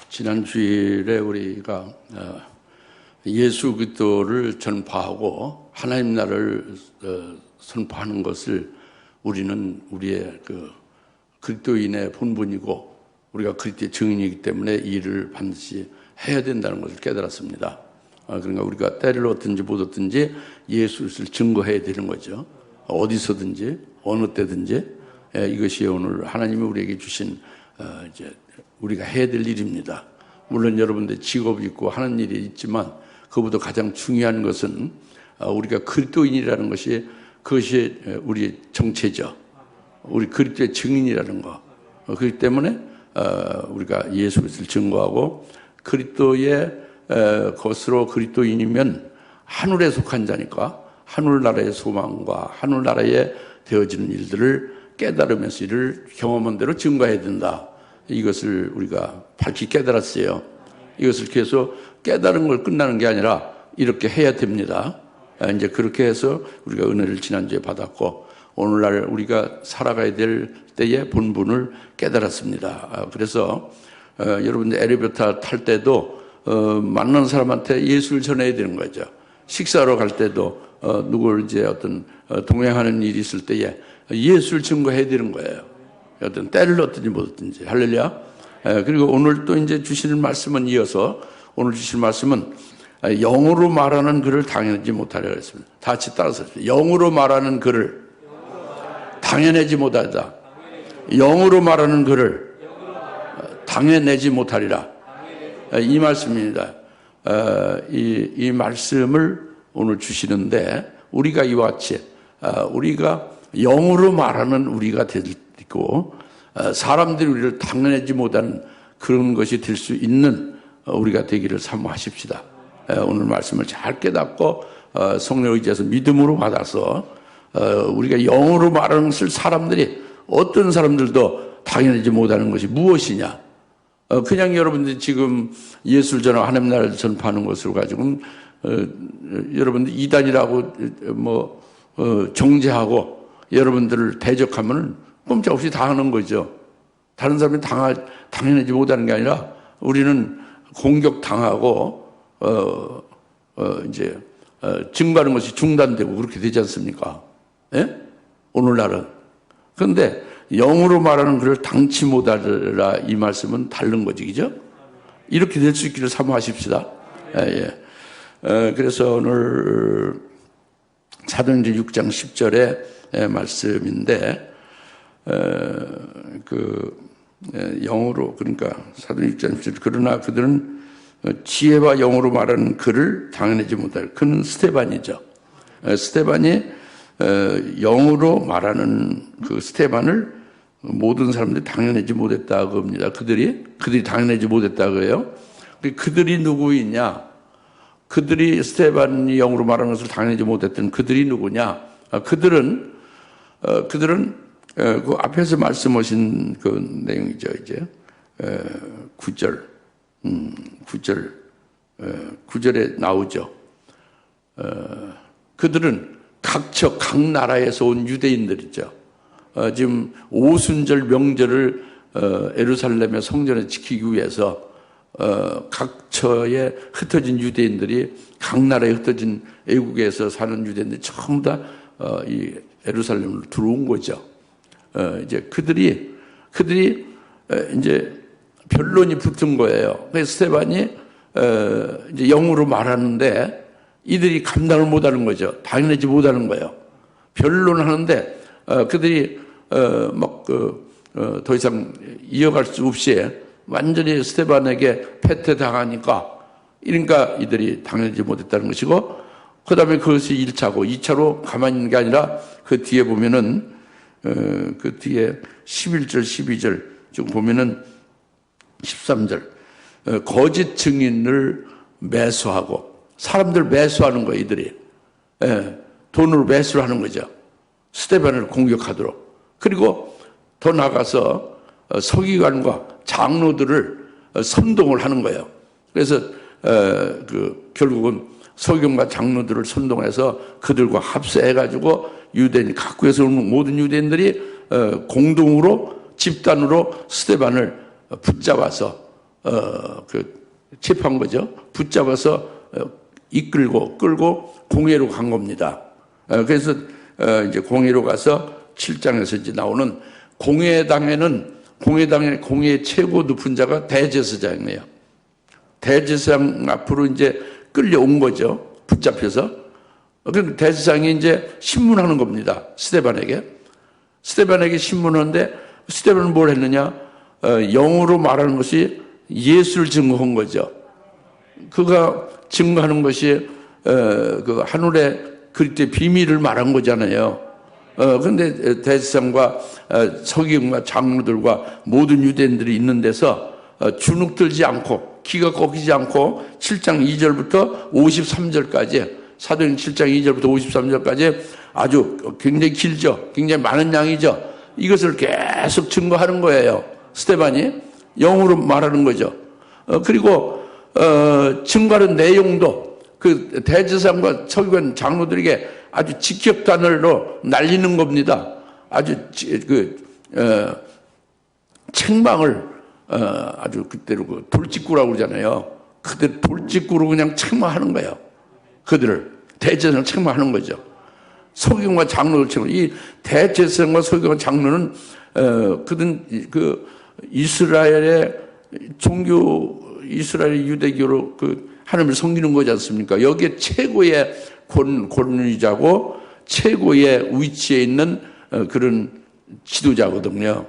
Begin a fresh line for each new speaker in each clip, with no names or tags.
지난 주일에 우리가 예수 그리스도를 전파하고 하나님 나라를 선포하는 것을 우리는 우리의 그리스도인의 본분이고 우리가 그리스도의 증인이기 때문에 이 일을 반드시 해야 된다는 것을 깨달았습니다. 그러니까 우리가 때를 얻든지 못 얻든지 예수를 증거해야 되는 거죠. 어디서든지 어느 때든지 이것이 오늘 하나님이 우리에게 주신 이제 우리가 해야 될 일입니다. 물론 여러분들 직업이 있고 하는 일이 있지만 그보다 가장 중요한 것은 우리가 그리스도인이라는 것이 그것이 우리의 정체죠. 우리 그리스도의 증인이라는 거. 그렇기 때문에 우리가 예수 그리스도를 증거하고 그리스도의 것으로 그리스도인이면 하늘에 속한 자니까 하늘나라의 소망과 하늘나라에 되어지는 일들을 깨달으면서 이를 경험한 대로 증거해야 된다. 이것을 우리가 밝히 깨달았어요. 이것을 계속 깨달은 걸 끝나는 게 아니라 이렇게 해야 됩니다. 이제 그렇게 해서 우리가 은혜를 지난주에 받았고 오늘날 우리가 살아가야 될 때의 본분을 깨달았습니다. 그래서 여러분들 엘리베이터 탈 때도 만난 사람한테 예수를 전해야 되는 거죠. 식사하러 갈 때도 누구를 이제 어떤 동행하는 일이 있을 때에 예수를 증거해야 되는 거예요. 어떤 때를 얻든지 못 얻든지. 할렐루야. 그리고 오늘 또 이제 주시는 말씀은 이어서 오늘 주실 말씀은 영으로 말하는 글을 당연하지 못하려 했습니다. 다 같이 따라서 영으로 말하는 글을 당연하지 못하다. 영으로 말하는 글을 당해내지 못하리라. 이 말씀입니다. 이 말씀을 오늘 주시는데 우리가 이와 같이 우리가 영으로 말하는 우리가 되고 사람들이 우리를 당연하지 못하는 그런 것이 될 수 있는 우리가 되기를 사모하십시다. 오늘 말씀을 잘 깨닫고 성령에 의지해서 믿음으로 받아서 우리가 영으로 말하는 것을 사람들이 어떤 사람들도 당연하지 못하는 것이 무엇이냐. 그냥 여러분들이 지금 예수를 전하고 하나님 나라를 전파하는 것으로 가지고는 여러분들 이단이라고 정죄하고 여러분들을 대적하면 꼼짝없이 당하는 거죠. 다른 사람이 당연하지 못하는 게 아니라 우리는 공격당하고 이제 증거하는 것이 중단되고 그렇게 되지 않습니까? 예? 오늘날은. 그런데 영으로 말하는 글을 당치 못하리라 이 말씀은 다른 거지, 그죠? 이렇게 될 수 있기를 사모하십시다. 예. 그래서 오늘 사도행전 6장 10절의 말씀인데 영으로 그러니까 사도행전 6장 10절 그러나 그들은 지혜와 영으로 말하는 글을 당연하지 못할 그는 스데반이죠. 스데반이 영으로 말하는 그 스데반을 모든 사람들이 당연하지 못했다고 합니다. 그들이 당연하지 못했다고 해요. 그들이 누구이냐? 그들이 스데반이 영으로 말하는 것을 당연하지 못했던 그들이 누구냐? 그들은 그 앞에서 말씀하신 그 내용이죠. 이제 9절에 나오죠. 그들은 각 나라에서 온 유대인들이죠. 지금 오순절 명절을 예루살렘의 성전에 지키기 위해서 각 처에 흩어진 유대인들이 각 나라에 흩어진 애국에서 사는 유대인들이 전부 다 이 예루살렘으로 들어온 거죠. 이제 그들이 이제 변론이 붙은 거예요. 그래서 스데반이 이제 영으로 말하는데 이들이 감당을 못하는 거죠. 당연하지 못하는 거예요. 변론하는데 그들이 더 이상 이어갈 수 없이 완전히 스데반에게 패퇴당하니까 그러니까 이들이 당연하지 못했다는 것이고 그 다음에 그것이 1차고 2차로 가만히 있는 게 아니라 그 뒤에 보면은 그 뒤에 11절 12절 쭉 보면은 13절 거짓 증인을 매수하고 사람들 매수하는 거예요. 이들이 돈으로 매수를 하는 거죠. 스데반을 공격하도록. 그리고 더 나아가서 서기관과 장로들을 선동을 하는 거예요. 그래서 결국은 서기관과 장로들을 선동해서 그들과 합세해가지고 유대인 각국에서 오는 모든 유대인들이 공동으로 집단으로 스데반을 붙잡아서 체포한 거죠. 붙잡아서 끌고 공회로 간 겁니다. 그래서 이제 공회로 가서 7장에서 이제 나오는 공회의 최고 높은 자가 대제사장이에요. 대제사장 앞으로 이제 끌려온 거죠. 붙잡혀서. 그 대제사장이 이제 신문하는 겁니다. 스데반에게 신문하는데 스데반은 뭘 했느냐? 영어로 말하는 것이 예수를 증거한 거죠. 그가 증거하는 것이 그 하늘의 그리스도의 비밀을 말한 거잖아요. 그런데 대제사장과 서기관과 장로들과 모든 유대인들이 있는 데서 주눅들지 않고 기가 꺾이지 않고 7장 2절부터 53절까지 사도행 7장 2절부터 53절까지 아주 굉장히 길죠. 굉장히 많은 양이죠. 이것을 계속 증거하는 거예요. 스데반이 영어로 말하는 거죠. 그리고 증거하는 내용도 그 대제사장과 서기관 장로들에게 아주 직격탄으로 날리는 겁니다. 아주 책망을 아주 그때로 그 돌직구라고 그러잖아요. 그들 돌직구로 그냥 책망하는 거예요. 그들을 대제사장을 책망하는 거죠. 서기관과 장로를 책망. 이 대제사장과 서기관 장로는 그든 그 이스라엘의 이스라엘 유대교로 하나님을 섬기는 거지 않습니까? 여기에 최고의 권위자고 최고의 위치에 있는 그런 지도자거든요.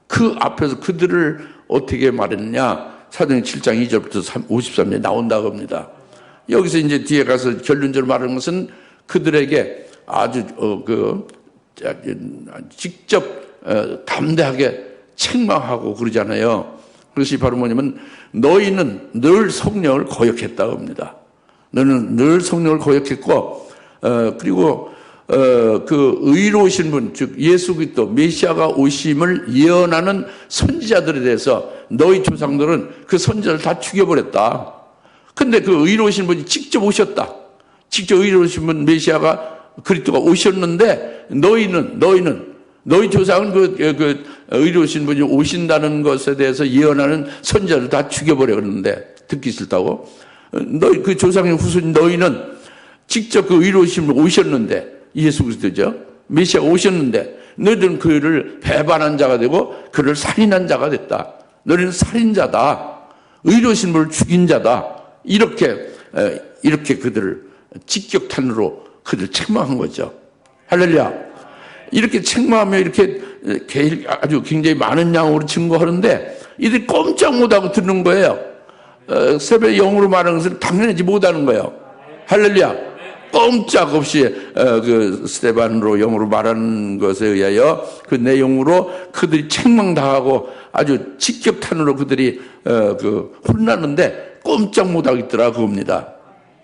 그 앞에서 그들을 어떻게 말했느냐? 사도행 7장 2절부터 53절에 나온다고 합니다. 여기서 이제 뒤에 가서 결론적으로 말하는 것은 그들에게 아주 직접 담대하게 책망하고 그러잖아요. 그것이 바로 뭐냐면 너희는 늘 성령을 거역했다고 합니다. 너는 늘 성령을 거역했고 그리고 그 의로우신 분, 즉 예수 그리스도 메시아가 오심을 예언하는 선지자들에 대해서 너희 조상들은 그 선지자를 다 죽여버렸다. 근데 그 의로우신 분이 직접 오셨다. 직접 의로우신 분 메시아가 그리스도가 오셨는데 너희 조상은 그 의로우신 분이 오신다는 것에 대해서 예언하는 선지자를 다 죽여버렸는데 듣기 싫다고. 너희 그 조상의 후손 너희는 직접 그 의로우신 분 오셨는데 예수 그리스도죠. 메시아가 오셨는데 너희들은 그를 배반한 자가 되고 그를 살인한 자가 됐다. 너희는 살인자다. 의로우신 분을 죽인 자다. 이렇게 그들을 직격탄으로 그들 책망한 거죠. 할렐루야. 이렇게 책망하며 이렇게 아주 굉장히 많은 양으로 증거하는데 이들이 꼼짝 못하고 듣는 거예요. 새벽 영으로 말하는 것을 당연하지 못하는 거예요. 할렐루야. 꼼짝없이 그 스데반으로 영어로 말하는 것에 의하여 그 내용으로 그들이 책망당하고 아주 직격탄으로 그들이 혼나는데 꼼짝 못하고 있더라 그겁니다.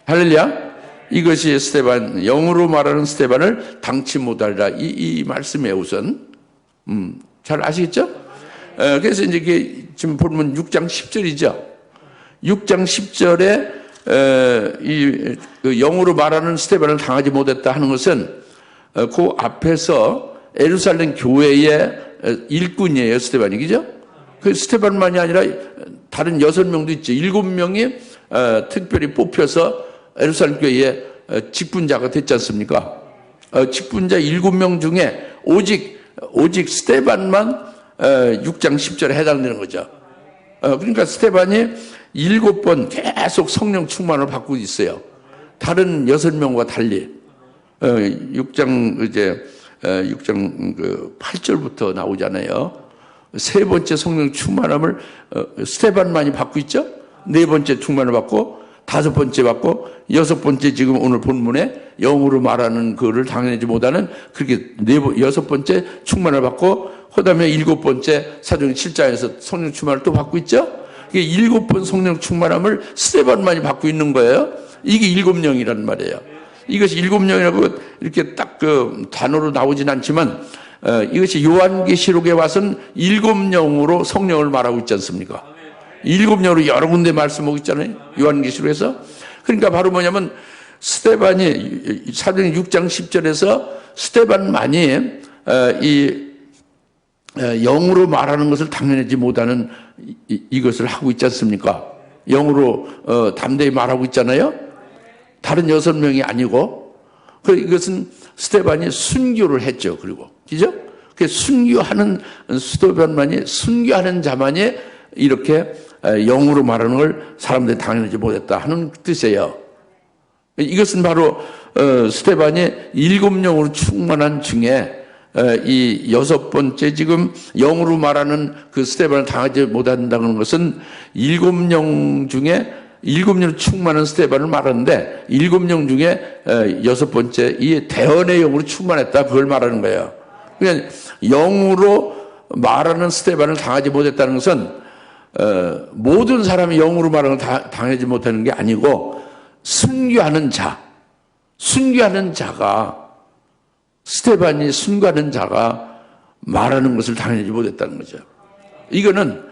할렐루야. 이것이 스데반, 영어로 말하는 스데반을 당치 못하리라 이 말씀에 우선 잘 아시겠죠? 그래서 이제 이게 지금 보면 6장 10절이죠. 6장 10절에 그 영어로 말하는 스데반을 당하지 못했다 하는 것은 그 앞에서 예루살렘 교회의 일꾼이에요. 스데반이, 그죠? 그 스데반만이 아니라 다른 6명도 있죠. 7명이 특별히 뽑혀서 예루살렘 교회의 직분자가 됐지 않습니까? 직분자 7명 중에 오직 스데반만 6장 10절에 해당되는 거죠. 그러니까 스데반이 7번 계속 성령 충만을 받고 있어요. 다른 6명과 달리 6장 8절부터 나오잖아요. 세 번째 성령 충만함을 스데반만이 받고 있죠. 네 번째 충만을 받고 다섯 번째 받고 여섯 번째 지금 오늘 본문에 영어로 말하는 그를 당연하지 못하는 그렇게 여섯 번째 충만을 받고 그다음에 일곱 번째 사도행 7장에서 성령 충만을 또 받고 있죠. 이게 7번 성령 충만함을 스데반만이 받고 있는 거예요. 이게 7명이라는 말이에요. 이것이 7명이라고 이렇게 딱 그 단어로 나오진 않지만 이것이 요한계시록에 와서는 7명으로 성령을 말하고 있지 않습니까? 7명으로 여러 군데 말씀하고 있잖아요. 요한계시록에서. 그러니까 바로 뭐냐면 스데반이 사도행 6장 10절에서 스데반만이 이 영으로 말하는 것을 당연하지 못하는 이것을 하고 있지 않습니까? 영으로 담대히 말하고 있잖아요. 다른 6명이 아니고 이것은 스데반이 순교를 했죠. 그리고 그죠? 그 순교하는 스데반만이 순교하는 자만이 이렇게 영으로 말하는 걸 사람들이 당연하지 못했다 하는 뜻이에요. 이것은 바로 스데반이 7영으로 충만한 중에 이 6번째 지금 영으로 말하는 그 스데반을 당하지 못한다는 것은 7영 중에 7영 충만한 스데반을 말하는데 7영 중에 6번째 이 대언의 영으로 충만했다 그걸 말하는 거예요. 그러니까 영으로 말하는 스데반을 당하지 못했다는 것은 모든 사람이 영으로 말하는 걸 당하지 못하는 게 아니고 순교하는 자가 스데반이 순교하는 자가 말하는 것을 당하지 못했다는 거죠. 이거는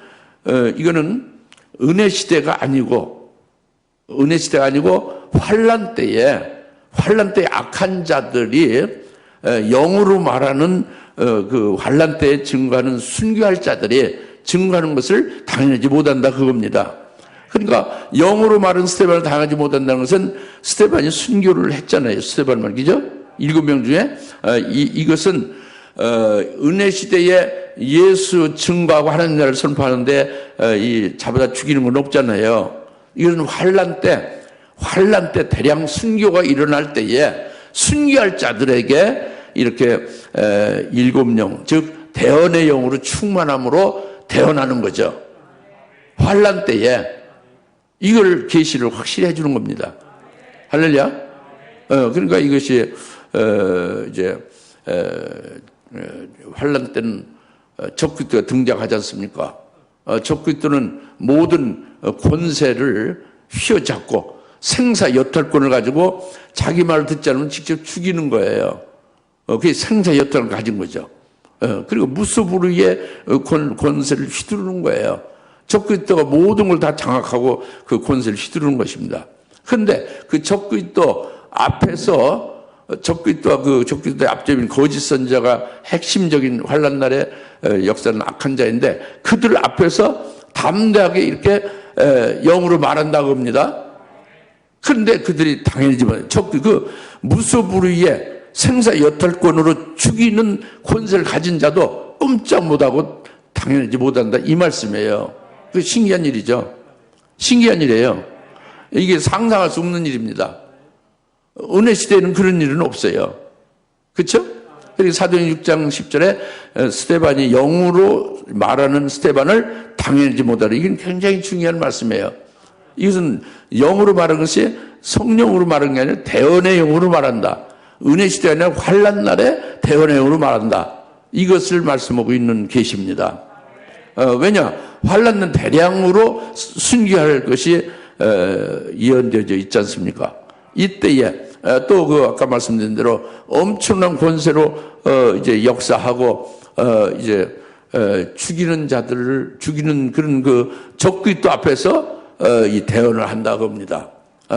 은혜 시대가 아니고 환란 때에 악한 자들이 영으로 말하는 그 환란 때에 증거하는 순교할 자들이 증거하는 것을 당연하지 못한다 그겁니다. 그러니까 영으로 말은 스데반을 당하지 못한다는 것은 스데반이 순교를 했잖아요. 스데반만 그죠? 7명 중에 이것은 은혜 시대에 예수 증거하고 하나님 나라를 선포하는데 이 잡아다 죽이는 건 없잖아요. 이것은 환란 때 대량 순교가 일어날 때에 순교할 자들에게 이렇게 7명 즉 대언의 영으로 충만함으로 대언하는 거죠. 환란 때에 이걸 계시를 확실히 해주는 겁니다. 할렐루야. 그러니까 이것이 이제 환란 때는 적그리스도가 등장하지 않습니까? 적그리스도는 모든 권세를 휘어잡고 생사 여탈권을 가지고 자기 말을 듣지 않으면 직접 죽이는 거예요. 그게 생사 여탈을 가진 거죠. 그리고 무소불위의 권세를 휘두르는 거예요. 적그리스도가 모든 걸 다 장악하고 그 권세를 휘두르는 것입니다. 그런데 그 적그리스도 앞에서 적그리스도와 그 적그리스도의 앞접인 거짓 선지자가 핵심적인 환란 날의 역사는 악한 자인데 그들 앞에서 담대하게 이렇게 영으로 말한다고 합니다. 그런데 그들이 당연히지만 그 무소불위의 생사 여탈권으로 죽이는 권세를 가진 자도 꼼짝 못하고 당연하지 못한다 이 말씀이에요. 그 신기한 일이죠. 신기한 일이에요. 이게 상상할 수 없는 일입니다. 은혜 시대에는 그런 일은 없어요. 그렇죠? 그리고 사도행 6장 10절에 스데반이 영으로 말하는 스데반을 당연하지 못하라. 이건 굉장히 중요한 말씀이에요. 이것은 영으로 말하는 것이 성령으로 말하는 게 아니라 대언의 영으로 말한다. 은혜 시대 아니라 환란 날에 대언의 영으로 말한다. 이것을 말씀하고 있는 계시입니다. 왜냐? 환란은 대량으로 순교할 것이 예언되어져 있지 않습니까? 이때에 또 그 아까 말씀드린 대로 엄청난 권세로 이제 역사하고 이제 죽이는 자들을 죽이는 그런 그 적그리스도 앞에서 이 대언을 한다고 합니다.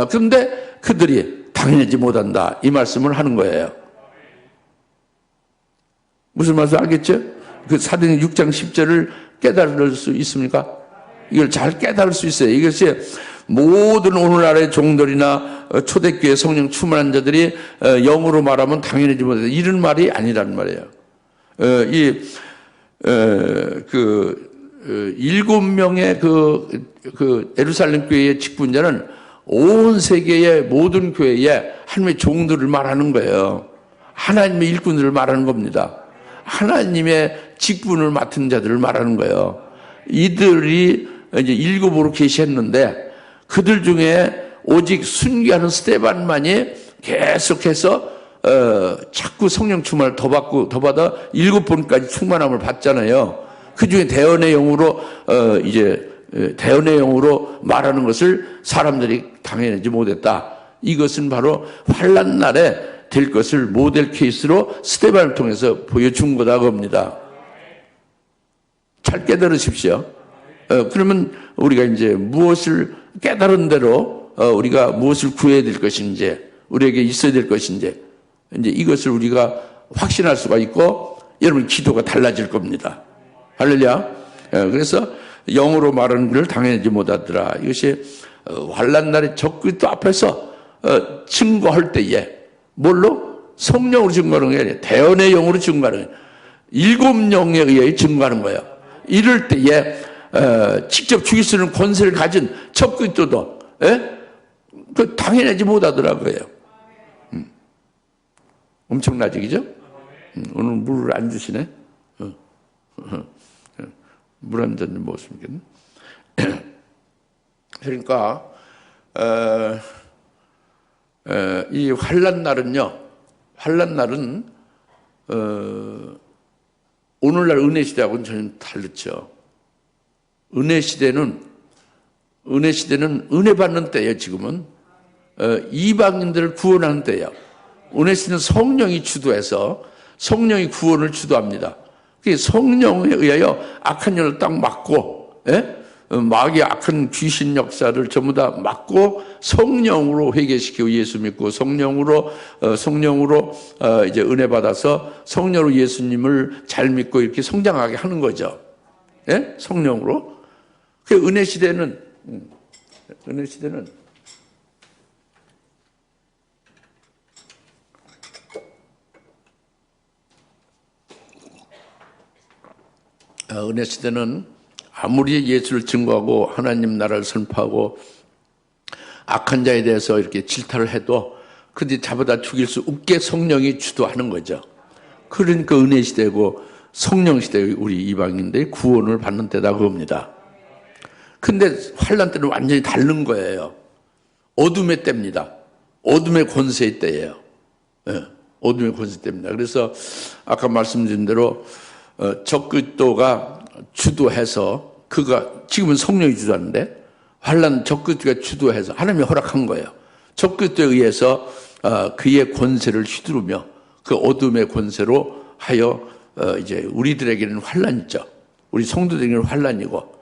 그런데 그들이 당연하지 못한다 이 말씀을 하는 거예요. 무슨 말씀 알겠죠? 그 사도행 6장 10절을 깨달을 수 있습니까? 이걸 잘 깨달을 수 있어요. 이것이 모든 오늘날의 종들이나 초대교회 성령 충만한 자들이 영으로 말하면 당연하지 못한다 이런 말이 아니란 말이에요. 그 7명의 그 예루살렘 교회의 직분자는 온 세계의 모든 교회에 하나님의 종들을 말하는 거예요. 하나님의 일꾼들을 말하는 겁니다. 하나님의 직분을 맡은 자들을 말하는 거예요. 이들이 이제 7으로 계시했는데 그들 중에 오직 순교하는 스데반만이 계속해서 자꾸 성령 충만을 더 받아 7번까지 충만함을 받잖아요. 그 중에 대언의 영으로 이제 대언의 영으로 말하는 것을 사람들이 당연하지 못했다. 이것은 바로 환란 날에 될 것을 모델 케이스로 스데반을 통해서 보여준 거다고 합니다. 잘 깨달으십시오. 그러면 우리가 이제 무엇을 깨달은 대로 우리가 무엇을 구해야 될 것인지 우리에게 있어야 될 것인지 이제 이것을 우리가 확신할 수가 있고 여러분 기도가 달라질 겁니다. 할렐루야. 그래서 영으로 말하는 것을 당연하지 못하더라. 이것이 환난 날에 적그리스도 앞에서 증거할 때에 뭘로? 성령으로 증거하는 게 아니라 대언의 영으로 증거하는 거예요. 7영에 의해 증거하는 거예요. 이럴 때에 직접 죽일 수 있는 권세를 가진 적그리스도도 그 당연하지 못하더라고요. 엄청나지, 그죠? 오늘 물을 안 주시네. 물 한 잔 먹었으면 좋겠네. 그러니까 이 환난 날은요. 환난 날은 오늘날 은혜 시대하고는 전혀 다르죠. 은혜 시대는 은혜 받는 때예요. 지금은 이방인들을 구원하는 때예요. 은혜 시대는 성령이 주도해서 성령이 구원을 주도합니다. 성령에 의하여 악한 영을 딱 막고, 마귀의 악한 귀신 역사를 전부 다 막고 성령으로 회개시키고 예수 믿고 성령으로 이제 은혜 받아서 성령으로 예수님을 잘 믿고 이렇게 성장하게 하는 거죠. 성령으로. 그 은혜 시대는 은혜 시대는 아무리 예수를 증거하고 하나님 나라를 선포하고 악한 자에 대해서 이렇게 질타를 해도 그들이 잡아다 죽일 수 없게 성령이 주도하는 거죠. 그러니까 은혜 시대고 성령 시대의 우리 이방인들이 구원을 받는 때다 그겁니다. 근데 환난 때는 완전히 다른 거예요. 어둠의 때입니다. 어둠의 권세의 때예요. 어둠의 권세 때입니다. 그래서 아까 말씀드린 대로 적그리스도가 주도해서 그가 지금은 성령이 주도하는데 환난 적그리스도가 주도해서 하나님이 허락한 거예요. 적그리스도에 의해서 그의 권세를 휘두르며 그 어둠의 권세로 하여 이제 우리들에게는 환난이죠. 우리 성도들에게는 환난이고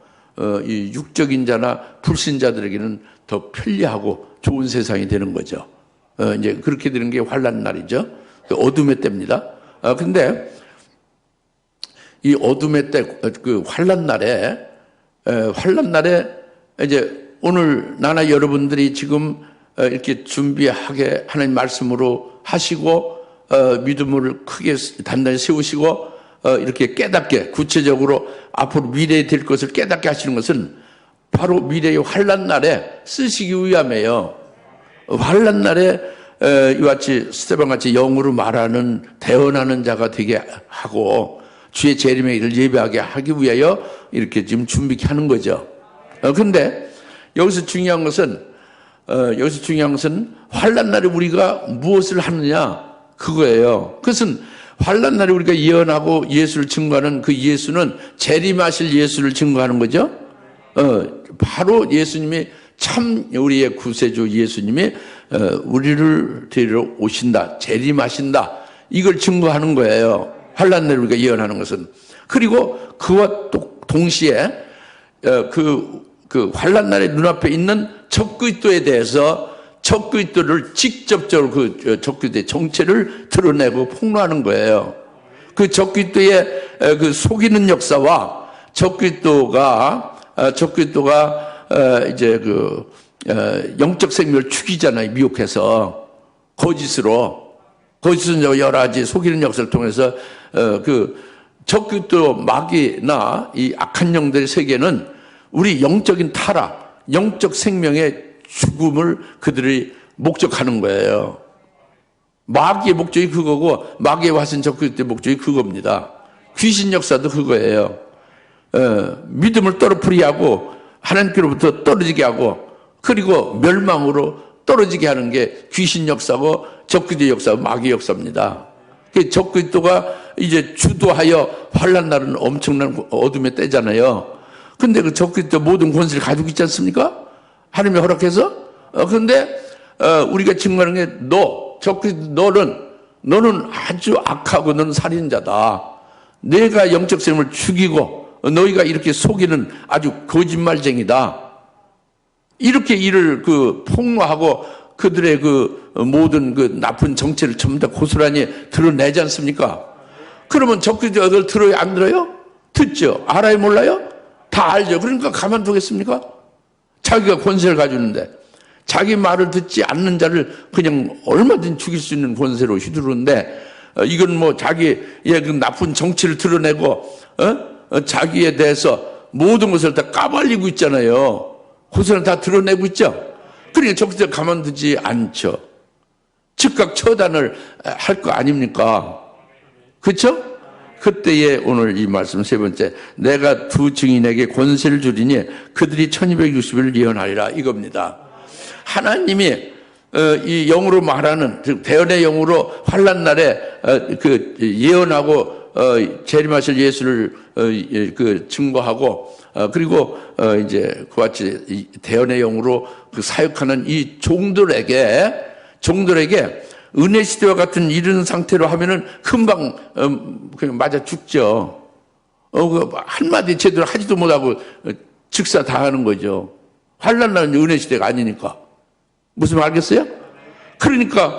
이 육적인 자나 불신자들에게는 더 편리하고 좋은 세상이 되는 거죠. 이제 그렇게 되는 게 환난 날이죠. 어둠의 때입니다. 근데 이 어둠의 때, 그 환난 날에 이제 오늘 나나 여러분들이 지금 이렇게 준비하게 하나님 말씀으로 하시고 믿음을 크게 단단히 세우시고 이렇게 깨닫게 구체적으로 앞으로 미래에 될 것을 깨닫게 하시는 것은 바로 미래의 환난 날에 쓰시기 위함이에요. 환난 날에 이같이 스데반같이 영으로 말하는 대언하는 자가 되게 하고 주의 재림의 일을 예배하게 하기 위하여 이렇게 지금 준비케 하는 거죠. 근데 여기서 중요한 것은 환난 날에 우리가 무엇을 하느냐 그거예요. 그것은 환난 날에 우리가 예언하고 예수를 증거하는 그 예수는 재림하실 예수를 증거하는 거죠. 바로 예수님이 참 우리의 구세주 예수님이 우리를 데리러 오신다, 재림하신다 이걸 증거하는 거예요. 환난 날에 우리가 예언하는 것은. 그리고 그와 또 동시에 그 환난 날에 눈앞에 있는 적그리스도에 대해서 적그리스도를 직접적으로 그 적그리스도의 정체를 드러내고 폭로하는 거예요. 그 적그리스도의 그 속이는 역사와 적그리스도가 이제 그 영적 생명을 죽이잖아요. 미혹해서 거짓으로 여러 가지 속이는 역사를 통해서 그 적그리스도 마귀나 이 악한 영들의 세계는 우리 영적인 타락, 영적 생명의 죽음을 그들이 목적하는 거예요. 마귀의 목적이 그거고 마귀의 화신 적그리스도의 목적이 그겁니다. 귀신 역사도 그거예요. 믿음을 떨어뜨리게 하고 하나님께로부터 떨어지게 하고 그리고 멸망으로 떨어지게 하는 게 귀신 역사고 적그리스도의 역사고 마귀의 역사입니다. 적그리스도가 이제 주도하여 환난 날은 엄청난 어둠의 때잖아요. 근데 그 적그리스도 모든 권세를 가지고 있지 않습니까? 하나님이 허락해서. 그런데 우리가 증거하는 게 적그리스도 너는 아주 악하고 너는 살인자다. 내가 영적 생명을 죽이고 너희가 이렇게 속이는 아주 거짓말쟁이다. 이렇게 이를 폭로하고 그들의 모든 나쁜 정체를 전부 다 고스란히 드러내지 않습니까? 그러면 적그리스도가 그걸 들어요? 안 들어요? 듣죠? 알아요, 몰라요? 다 알죠. 그러니까 가만두겠습니까? 자기가 권세를 가지는데 자기 말을 듣지 않는 자를 그냥 얼마든지 죽일 수 있는 권세로 휘두르는데 이건 뭐 자기의 그 나쁜 정치를 드러내고 자기에 대해서 모든 것을 다 까발리고 있잖아요. 그것을 다 드러내고 있죠. 그러니까 적극적으로 가만두지 않죠. 즉각 처단을 할 거 아닙니까? 그렇죠? 그때에 오늘 이 말씀 세 번째, 내가 두 증인에게 권세를 주리니 그들이 1260일 예언하리라, 이겁니다. 하나님이 이 영으로 말하는, 즉 대언의 영으로 환난 날에 그 예언하고 재림하실 예수를 그 증거하고 그리고 이제 그와 같이 대언의 영으로 그 사역하는 이 종들에게 은혜 시대와 같은 이런 상태로 하면은 금방 그냥 맞아 죽죠. 그 한마디 제대로 하지도 못하고 즉사 당하는 거죠. 환난 날은 은혜 시대가 아니니까. 무슨 말 알겠어요? 그러니까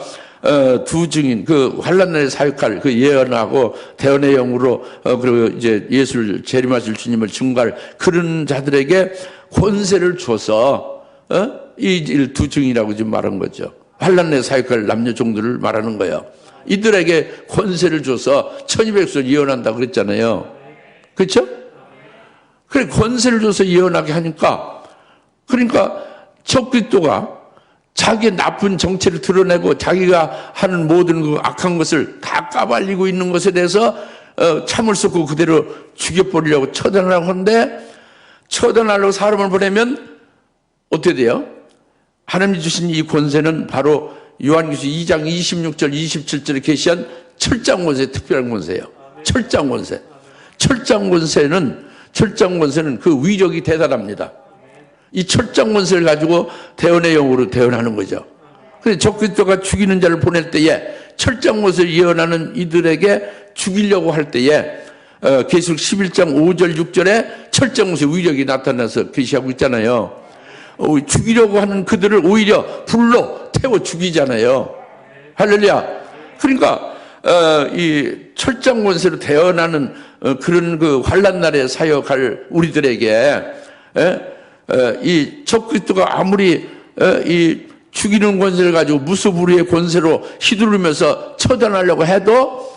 두 증인, 그 환난 날에 사역할 그 예언하고 대언의 영으로 그리고 이제 예수를 재림하실 주님을 증거할 그런 자들에게 권세를 줘서 이 두 증인이라고 지금 말한 거죠. 환난 날에 사역할 남녀 종들을 말하는 거예요. 이들에게 권세를 줘서 1200절 예언한다 그랬잖아요. 그렇죠? 그래 권세를 줘서 예언하게 하니까 그러니까 적그리스도가 자기의 나쁜 정체를 드러내고 자기가 하는 모든 그 악한 것을 다 까발리고 있는 것에 대해서 참을 수 없고 그대로 죽여버리려고 처단하려고 하는데, 처단하려고 사람을 보내면 어떻게 돼요? 하나님이 주신 이 권세는 바로 요한계시록 2장 26절 27절에 계시한 철장 권세, 특별한 권세예요. 철장 권세. 철장 권세는 그 위력이 대단합니다. 이 철장 권세를 가지고 대언의 영으로 대언하는 거죠. 그래서 적그리스도가 죽이는 자를 보낼 때에 철장 권세를 예언하는 이들에게 죽이려고 할 때에 계시록 11장 5절 6절에 철장 권세 위력이 나타나서 계시하고 있잖아요. 죽이려고 하는 그들을 오히려 불로 태워 죽이잖아요. 할렐루야. 그러니까 이 철장 권세로 대언하는 그런 그 환난 날에 사역할 우리들에게 이 적그리스도가 아무리 이 죽이는 권세를 가지고 무소불위의 권세로 휘두르면서 처단하려고 해도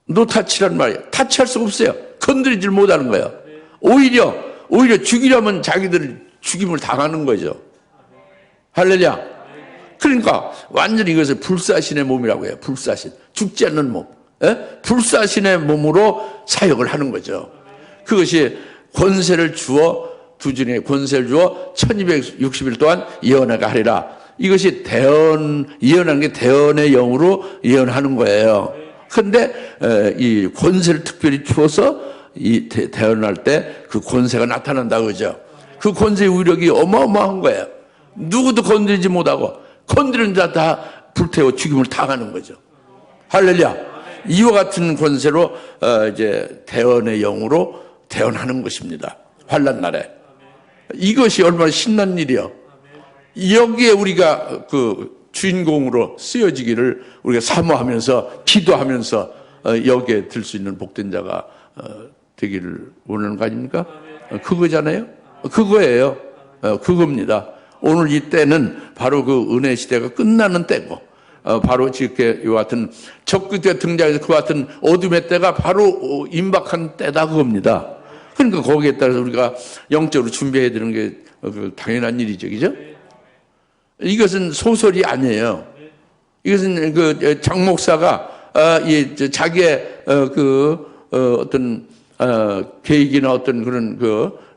노타치란 말이에요. 타치할 수가 없어요. 건드리질 못하는 거예요. 오히려 죽이려면 자기들 죽임을 당하는 거죠. 할렐루야. 그러니까 완전히 이것을 불사신의 몸이라고 해요. 불사신. 죽지 않는 몸. 불사신의 몸으로 사역을 하는 거죠. 그것이 권세를 주어, 두 증인에게 권세를 주어 1260일 동안 예언하게 하리라. 이것이 예언하는 게 대언의 영으로 예언하는 거예요. 그런데 이 권세를 특별히 주어서 이 대언할 때 그 권세가 나타난다 그죠. 그 권세의 위력이 어마어마한 거예요. 누구도 건드리지 못하고 건드리는 자 다 불태워 죽임을 당하는 거죠. 할렐루야. 이와 같은 권세로 이제 대언의 영으로 대언하는 것입니다. 환난 날에. 이것이 얼마나 신난 일이요. 여기에 우리가 그 주인공으로 쓰여지기를 우리가 사모하면서 기도하면서 여기에 들 수 있는 복된 자가 되기를 원하는 거 아닙니까? 그거잖아요. 그거예요. 그겁니다. 오늘 이 때는 바로 그 은혜 시대가 끝나는 때고 바로 이렇게 이와 같은 적그리스도가 등장해서 그와 같은 어둠의 때가 바로 임박한 때다 그겁니다. 그러니까 거기에 따라서 우리가 영적으로 준비해야 되는 게 당연한 일이죠. 그죠? 이것은 소설이 아니에요. 이것은 그 장 목사가 자기의 어떤 계획이나 어떤 그런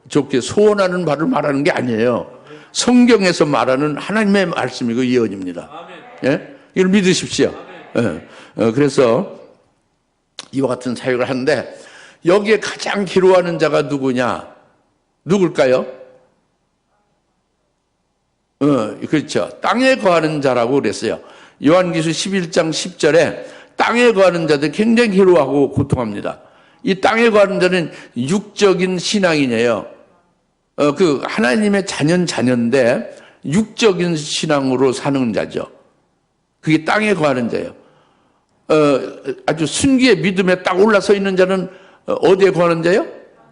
좋게 소원하는 바를 말하는 게 아니에요. 성경에서 말하는 하나님의 말씀이고 예언입니다. 예? 이걸 믿으십시오. 예. 그래서 이와 같은 사역을 하는데 여기에 가장 기로하는 자가 누구냐? 누굴까요? 그렇죠. 땅에 거하는 자라고 그랬어요. 요한계시록 11장 10절에 땅에 거하는 자들 굉장히 괴로워하고 고통합니다. 이 땅에 거하는 자는 육적인 신앙이네요. 그 하나님의 자녀인데 육적인 신앙으로 사는 자죠. 그게 땅에 거하는 자예요. 아주 순기의 믿음에 딱 올라서 있는 자는 어디에 거하는 자요?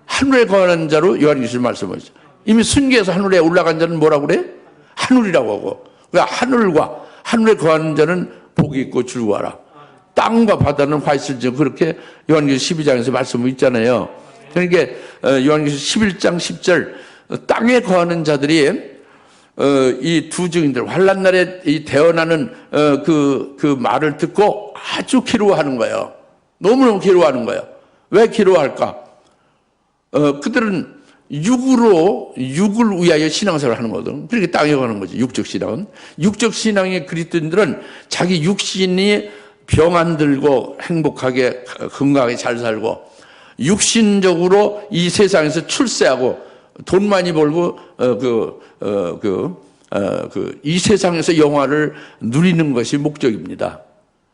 하늘에 거하는 자로 요한계시록 말씀하시죠. 이미 순교해서 하늘에 올라간 자는 뭐라고 그래? 하늘이라고 하고. 그러니까 하늘과 하늘에 거하는 자는 복이 있고 즐거워하라. 땅과 바다는 화 있을지 그렇게 요한계시록 12장에서 말씀이 있잖아요. 그러니까 요한계시록 11장 10절 땅에 거하는 자들이 이 두 증인들 환난 날에 이 대언하는 그 말을 듣고 아주 괴로워하는 거예요. 너무너무 괴로워하는 거예요. 왜 괴로워할까? 그들은 육을 위하여 신앙생활을 하는 거거든. 그렇게 땅에 가는 거지. 육적 신앙은. 육적 신앙의 그리스도인들은 자기 육신이 병 안 들고 행복하게 건강하게 잘 살고 육신적으로 이 세상에서 출세하고 돈 많이 벌고 이 세상에서 영화를 누리는 것이 목적입니다.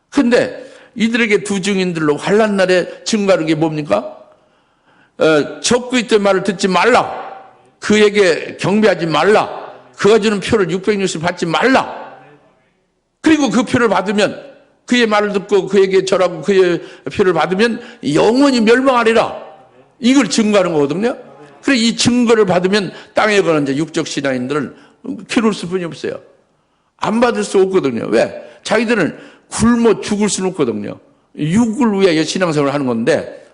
근데 이들에게 두 증인들로 환난 날에 증거하는 게 뭡니까? 적그리스도의 말을 듣지 말라. 그에게 경배하지 말라. 그가 주는 표를 660 받지 말라. 그리고 그 표를 받으면 그의 말을 듣고 그에게 절하고 그의 표를 받으면 영원히 멸망하리라. 이걸 증거하는 거거든요. 그래 이 증거를 받으면 땅에 거는 이제 육적 신앙인들은 괴로울 수뿐이 없어요. 안 받을 수 없거든요. 왜? 자기들은 굶어 죽을 수는 없거든요. 육을 위하여 신앙생활을 하는 건데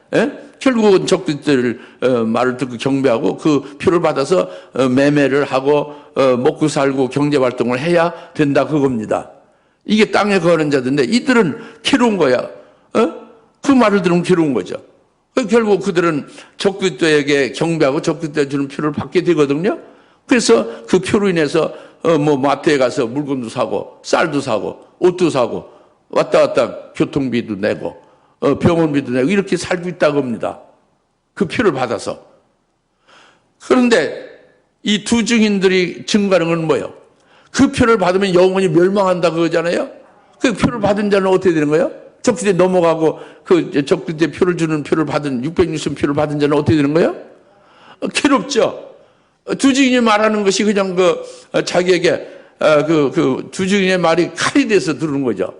결국은 적들을 말을 듣고 경배하고 그 표를 받아서 매매를 하고 먹고 살고 경제활동을 해야 된다 그겁니다. 이게 땅에 거하는 자들인데 이들은 괴로운 거야. 그 말을 들으면 괴로운 거죠. 결국 그들은 적그리스도에게 경배하고 적그리스도에 주는 표를 받게 되거든요. 그래서 그 표로 인해서 마트에 가서 물건도 사고 쌀도 사고 옷도 사고 왔다 갔다 교통비도 내고 병원비도 내고 이렇게 살고 있다고 합니다. 그 표를 받아서. 그런데 이 두 증인들이 증거하는 건 뭐예요? 그 표를 받으면 영원히 멸망한다 그러잖아요. 그 표를 받은 자는 어떻게 되는 거예요? 적그리스도에 넘어가고 그 적그리스도에 표를 주는 표를 받은 660 표를 받은 자는 어떻게 되는 거예요? 괴롭죠. 두 증인이 말하는 것이 그냥 자기에게 두 증인의 말이 칼이 돼서 들은 거죠.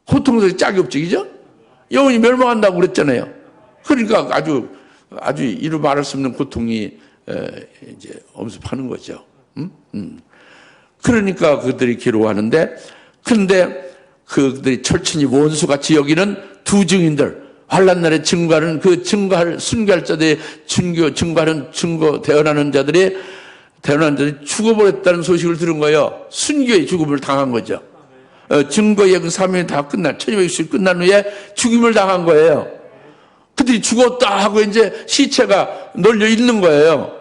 고통스럽게 짝이 없지, 그죠? 영원히 멸망한다고 그랬잖아요. 그러니까 아주 이루 말할 수 없는 고통이 이제 엄습하는 거죠. 그러니까 그들이 괴로워하는데, 그런데 그들이 철천히 원수같이 여기는 두 증인들, 환난 날에 증거하는 그 순교할 자들의 증거하는 대언하는 자들이 죽어버렸다는 소식을 들은 거예요. 순교의 죽음을 당한 거죠. 증거의 그 사명이 다 1260일 끝난 후에 죽임을 당한 거예요. 그들이 죽었다 하고 이제 시체가 널려 있는 거예요.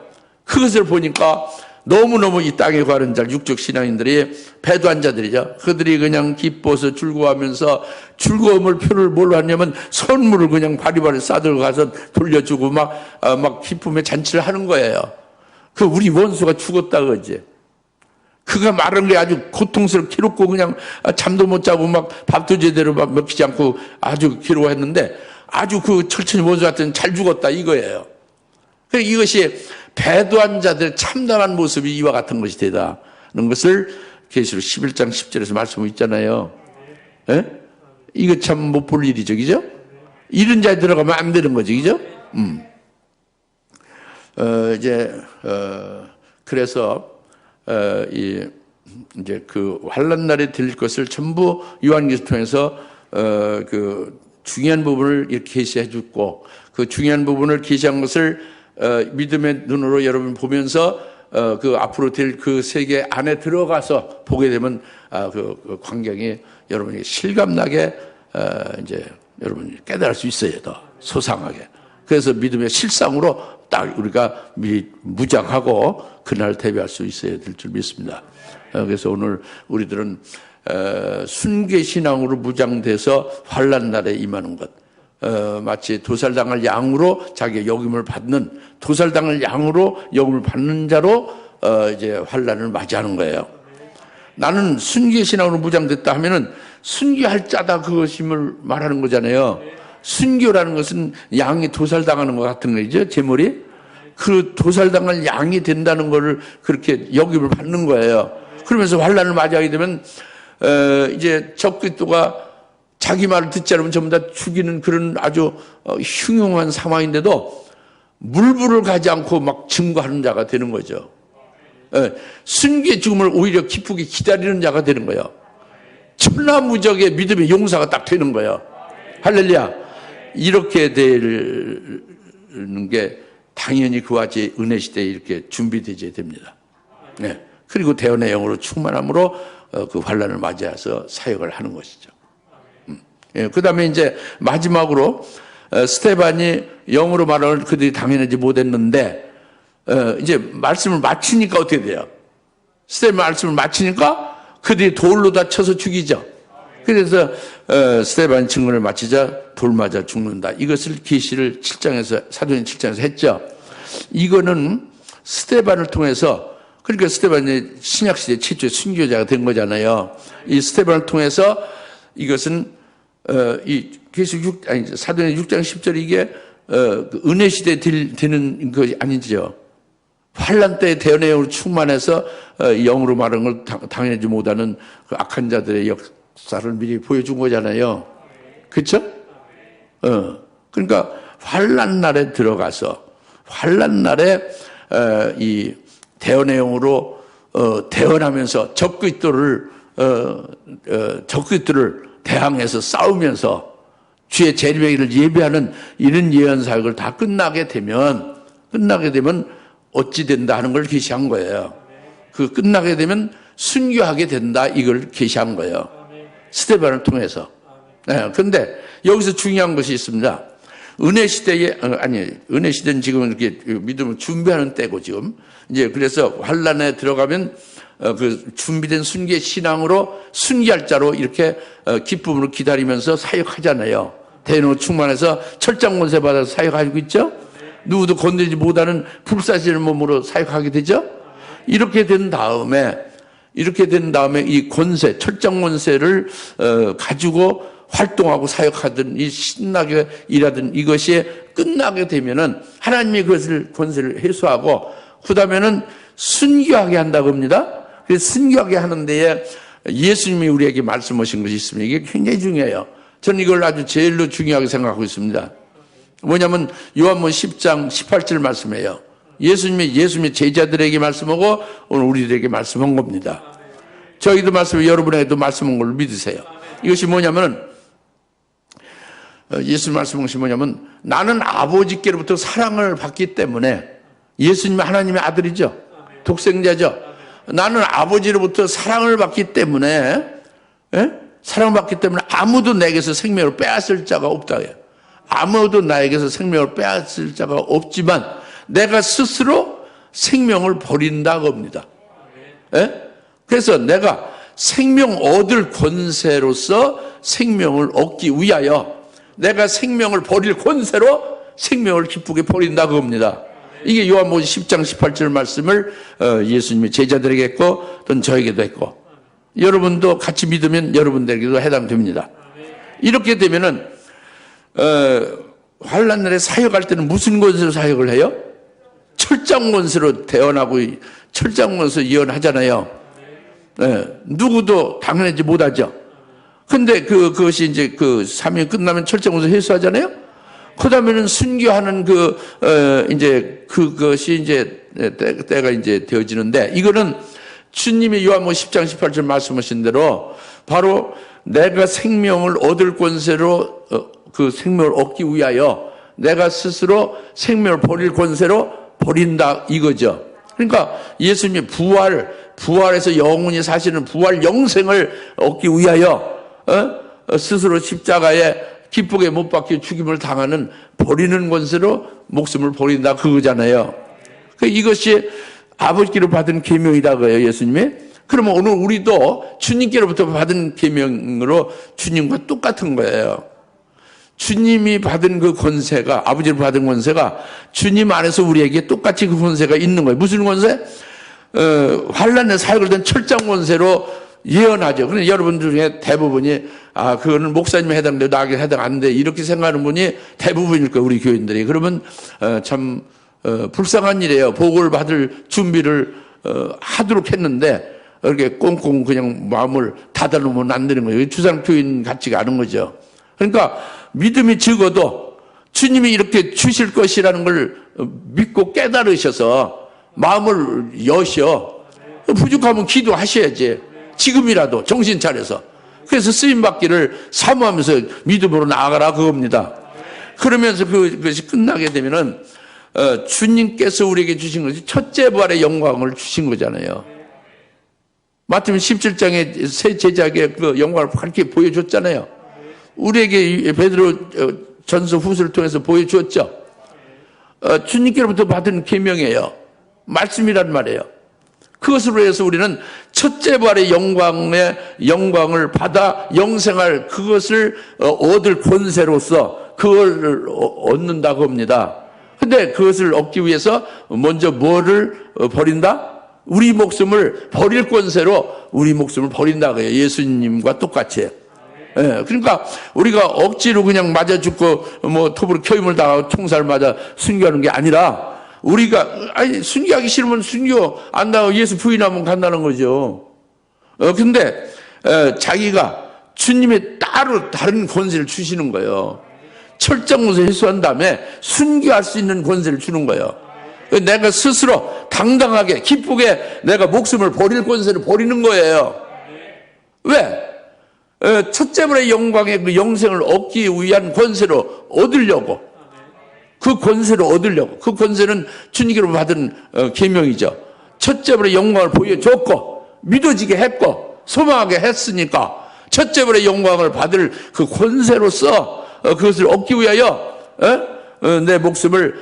그것을 보니까 너무너무 이 땅에 가는 자, 육적 신앙인들이 배도한 자들이죠. 그들이 그냥 기뻐서 즐거워하면서 즐거움을 표를 뭘로 하냐면 선물을 그냥 바리바리 싸들고 가서 돌려주고 막 기쁨의 잔치를 하는 거예요. 우리 원수가 죽었다 그러지. 그가 말한 게 아주 고통스럽고 괴롭고 그냥 잠도 못 자고 막 밥도 제대로 먹히지 않고 아주 괴로워했는데 아주 그 철천히 원수 같은 잘 죽었다 이거예요. 이것이 배도한 자들의 참담한 모습이 이와 같은 것이 되다는 것을 계시록 11장 10절에서 말씀하고 있잖아요. 예? 이거 참 못 볼 일이죠, 그죠? 이런 자에 들어가면 안 되는 거지, 그죠? 그래서 이제 그 환난 날에 들릴 것을 전부 요한계시록 통해서 그 중요한 부분을 이렇게 계시해 주고 그 중요한 부분을 계시한 것을 믿음의 눈으로 여러분 보면서 그 앞으로 될 그 세계 안에 들어가서 보게 되면 그 광경이 여러분에게 실감나게 이제 여러분이 깨달을 수 있어요. 더 소상하게. 그래서 믿음의 실상으로 딱 우리가 미리 무장하고 그날 대비할 수 있어야 될 줄 믿습니다. 그래서 오늘 우리들은 순교신앙으로 무장돼서 환난 날에 임하는 것. 마치 도살당할 양으로 자기의 역임을 받는 도살당할 양으로 역임을 받는 자로 이제 환난을 맞이하는 거예요. 나는 순교신앙으로 무장됐다 하면은 순교할 자다 그것임을 말하는 거잖아요. 순교라는 것은 양이 도살당하는 것 같은 거죠. 제 머리 그 도살당할 양이 된다는 거를 그렇게 역임을 받는 거예요. 그러면서 환난을 맞이하게 되면 이제 적그리스도가 자기 말을 듣지 않으면 전부 다 죽이는 그런 아주 흉흉한 상황인데도 물불을 가지 않고 막 증거하는 자가 되는 거죠. 순교의 죽음을 오히려 기쁘게 기다리는 자가 되는 거예요. 천하무적의 믿음의 용사가 딱 되는 거예요. 할렐루야. 이렇게 되는 게 당연히 그와 같이 은혜 시대에 이렇게 준비되어야 됩니다. 네. 그리고 대언의 영으로 충만함으로 그 환난을 맞이해서 사역을 하는 것이죠. 그 다음에 이제 마지막으로 스데반이 영으로 말하는 그들이 당연하지 못했는데 이제 말씀을 마치니까 어떻게 돼요? 스데반 말씀을 마치니까 그들이 돌로 다 쳐서 죽이죠. 그래서 스데반 증언을 마치자 돌 맞아 죽는다. 이것을 계시를 7장에서 사도행 7장에서 했죠. 이거는 스데반을 통해서, 그러니까 스데반이 신약시대 최초의 순교자가 된 거잖아요. 이 스데반을 통해서 이것은 이 계시 사도행 6장 10절 이게 은혜 시대에 되는 것이 아니죠. 환난 때의 대언의 영으로 충만해서 영으로 말하는 걸 당연하지 못하는 그 악한 자들의 역사를 미리 보여준 거잖아요. 그렇죠? 그러니까 환난 날에 들어가서 환난 날에 이 대언의 영으로 대언하면서 적그리스도를 대항해서 싸우면서 주의 재림의 예배하는 이런 예언 사역을 다 끝나게 되면 어찌 된다 하는 걸 계시한 거예요. 그 끝나게 되면 순교하게 된다 이걸 계시한 거예요. 스데반을 통해서. 네, 그런데 여기서 중요한 것이 있습니다. 은혜 시대는 지금 이렇게 믿음을 준비하는 때고 지금 이제 그래서 환난에 들어가면 그 준비된 순교의 신앙으로 순교할 자로 이렇게 기쁨으로 기다리면서 사역하잖아요. 대노 충만해서 철장 권세 받아서 사역하고 있죠. 누구도 건드리지 못하는 불사시는 몸으로 사역하게 되죠. 이렇게 된 다음에 이 권세, 철장 권세를 가지고 활동하고 사역하든 이 신나게 일하든 이것이 끝나게 되면은 하나님이 그것을 권세를 해소하고 그다음에는 순교하게 한다고 합니다. 그래서 순교하게 하는 데에 예수님이 우리에게 말씀하신 것이 있습니다. 이게 굉장히 중요해요. 저는 이걸 아주 제일로 중요하게 생각하고 있습니다. 뭐냐면 요한복음 10장 18절 말씀이에요. 예수님이 제자들에게 말씀하고 오늘 우리들에게 말씀한 겁니다. 저희도 말씀을 여러분에게도 말씀한 걸 믿으세요. 이것이 뭐냐면 예수님 말씀한 것이 뭐냐면 나는 아버지께로부터 사랑을 받기 때문에 예수님은 하나님의 아들이죠. 독생자죠. 나는 아버지로부터 사랑을 받기 때문에 아무도 내게서 생명을 빼앗을 자가 없다. 아무도 나에게서 생명을 빼앗을 자가 없지만 내가 스스로 생명을 버린다고 합니다. 그래서 내가 생명 얻을 권세로서 생명을 얻기 위하여 내가 생명을 버릴 권세로 생명을 기쁘게 버린다고 합니다. 이게 요한복음 10장 18절 말씀을 예수님이 제자들에게 했고 또는 저에게도 했고 여러분도 같이 믿으면 여러분들에게도 해당됩니다. 이렇게 되면은 환난 날에 사역할 때는 무슨 권세로 사역을 해요? 철장 권세로 대언하고 철장 권세로 예언하잖아요. 누구도 당연하지 못하죠. 근데 그것이 이제 그 3일 끝나면 철장 권세 회수하잖아요. 그 다음에는 순교하는 그것이 이제 때가 이제 되어지는데 이거는 주님이 요한복음 10장 18절 말씀하신 대로 바로 내가 생명을 얻을 권세로 그 생명을 얻기 위하여 내가 스스로 생명을 버릴 권세로 버린다 이거죠. 그러니까 예수님이 부활해서 영원히 사시는 부활 영생을 얻기 위하여 스스로 십자가에 기쁘게 못 박혀 죽임을 당하는 버리는 권세로 목숨을 버린다 그거잖아요. 이것이 아버지께로 받은 계명이다고요 예수님이. 그러면 오늘 우리도 주님께로부터 받은 계명으로 주님과 똑같은 거예요. 주님이 받은 그 권세가 아버지로 받은 권세가 주님 안에서 우리에게 똑같이 그 권세가 있는 거예요. 무슨 권세? 환난의 사역을 된 철장 권세로 예언하죠. 그런데 여러분들 중에 대부분이 그거는 목사님에 해당돼 나에게 해당 안 돼 이렇게 생각하는 분이 대부분일 거예요. 우리 교인들이. 그러면 참 불쌍한 일이에요. 복을 받을 준비를 하도록 했는데 이렇게 꽁꽁 그냥 마음을 닫아놓으면 안 되는 거예요. 주상 교인 같지가 않은 거죠. 그러니까 믿음이 적어도 주님이 이렇게 주실 것이라는 걸 믿고 깨달으셔서 마음을 여셔. 부족하면 기도하셔야지. 지금이라도 정신 차려서. 그래서 쓰임받기를 사모하면서 믿음으로 나아가라 그겁니다. 그러면서 그것이 끝나게 되면은 주님께서 우리에게 주신 것이 첫째 부활의 영광을 주신 거잖아요. 마태복음 17장에 새 제자에게 그 영광을 밝게 보여줬잖아요. 우리에게 베드로 전서 후서를 통해서 보여주었죠. 주님께로부터 받은 계명이에요. 말씀이란 말이에요. 그것으로 해서 우리는 첫째 부활의 영광을 받아 영생할 그것을 얻을 권세로서 그걸 얻는다고 합니다. 근데 그것을 얻기 위해서 먼저 뭐를 버린다? 우리 목숨을 버릴 권세로 우리 목숨을 버린다고 해요. 예수님과 똑같이. 예, 그러니까 우리가 억지로 그냥 맞아 죽고 뭐 톱으로 켜임을 당하고 총살 맞아 순교하는 게 아니라 우리가 순교하기 싫으면 순교 안 나가고 예수 부인하면 간다는 거죠. 근데 자기가 주님의 따로 다른 권세를 주시는 거예요. 철장에서 해소한 다음에 순교할 수 있는 권세를 주는 거예요. 내가 스스로 당당하게 기쁘게 내가 목숨을 버릴 권세를 버리는 거예요. 왜? 첫째 부활의 영광의 그 영생을 얻기 위한 권세로 얻으려고. 그 권세를 얻으려고. 그 권세는 주님께로 받은 계명이죠. 첫째 부활의 영광을 보여줬고 믿어지게 했고 소망하게 했으니까 첫째 부활의 영광을 받을 그 권세로서 그것을 얻기 위하여 내 목숨을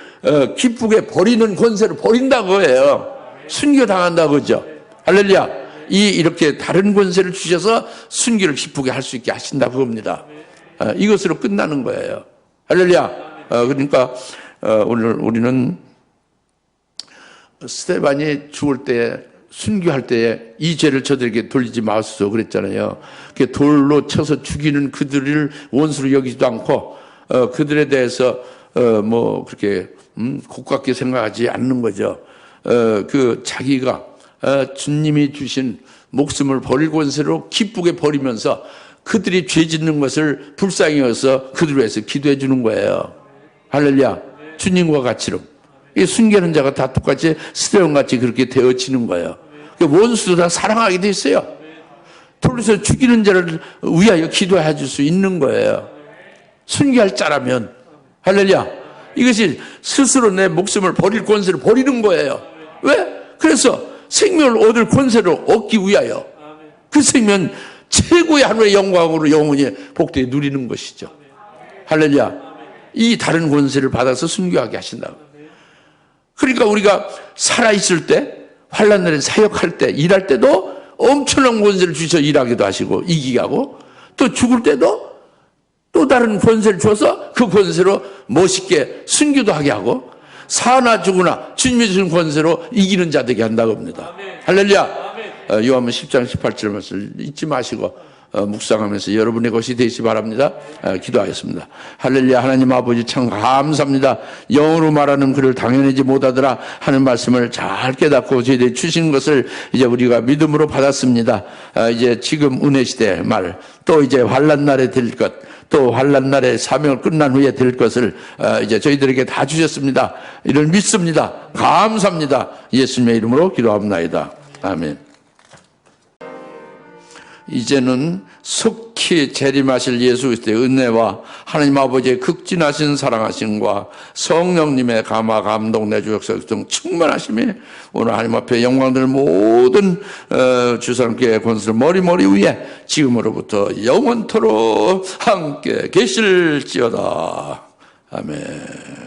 기쁘게 버리는 권세를 버린다고 해요. 순교당한다고 그러죠. 할렐루야. 이렇게 다른 권세를 주셔서 순교를 기쁘게 할 수 있게 하신다 그겁니다. 이것으로 끝나는 거예요. 할렐루야. 그러니까 오늘 우리는 스데반이 죽을 때 순교할 때에 이 죄를 저들에게 돌리지 마소서 그랬잖아요. 돌로 쳐서 죽이는 그들을 원수로 여기지도 않고 그들에 대해서 뭐 그렇게 고깝게 생각하지 않는 거죠. 그 자기가 주님이 주신 목숨을 버릴 권세로 기쁘게 버리면서 그들이 죄 짓는 것을 불쌍히 여겨서 그들을 위해서 기도해 주는 거예요. 할렐루야. 주님과 같이로. 이 순교하는 자가 다 똑같이 스데반같이 그렇게 되어지는 거예요. 원수도 다 사랑하게 돼 있어요. 돌로서 죽이는 자를 위하여 기도해 줄 수 있는 거예요. 순교할 자라면. 할렐루야. 이것이 스스로 내 목숨을 버릴 권세를 버리는 거예요. 왜? 그래서 생명을 얻을 권세를 얻기 위하여 그 생명 최고의 하늘의 영광으로 영원히 복되게 누리는 것이죠. 할렐루야. 이 다른 권세를 받아서 순교하게 하신다고. 그러니까 우리가 살아있을 때 환난 날에 사역할 때 일할 때도 엄청난 권세를 주셔서 일하기도 하시고 이기게 하고 또 죽을 때도 또 다른 권세를 줘서 그 권세로 멋있게 순교도 하게 하고 사나 죽으나 주님이 주신 권세로 이기는 자 되게 한다고 합니다. 할렐루야. 요한복음 10장 18절 말씀을 잊지 마시고 묵상하면서 여러분의 것이 되시기 바랍니다. 기도하겠습니다. 할렐루야. 하나님 아버지 참 감사합니다. 영어로 말하는 그를 당연하지 못하더라 하는 말씀을 잘 깨닫고 저희들이 주신 것을 이제 우리가 믿음으로 받았습니다. 이제 지금 은혜 시대 말 또 이제 환난 날에 될 것 또 환난 날에 사명을 끝난 후에 될 것을 이제 저희들에게 다 주셨습니다. 이를 믿습니다. 감사합니다. 예수님의 이름으로 기도합나이다. 아멘. 이제는 속히 재림하실 예수 그리스도의 은혜와 하나님 아버지의 극진하신 사랑하심과 성령님의 감화 감동 내주 역사 등 충만하심이 오늘 하나님 앞에 영광들 모든 주사님께 권세를 머리머리 위에 지금으로부터 영원토록 함께 계실지어다. 아멘.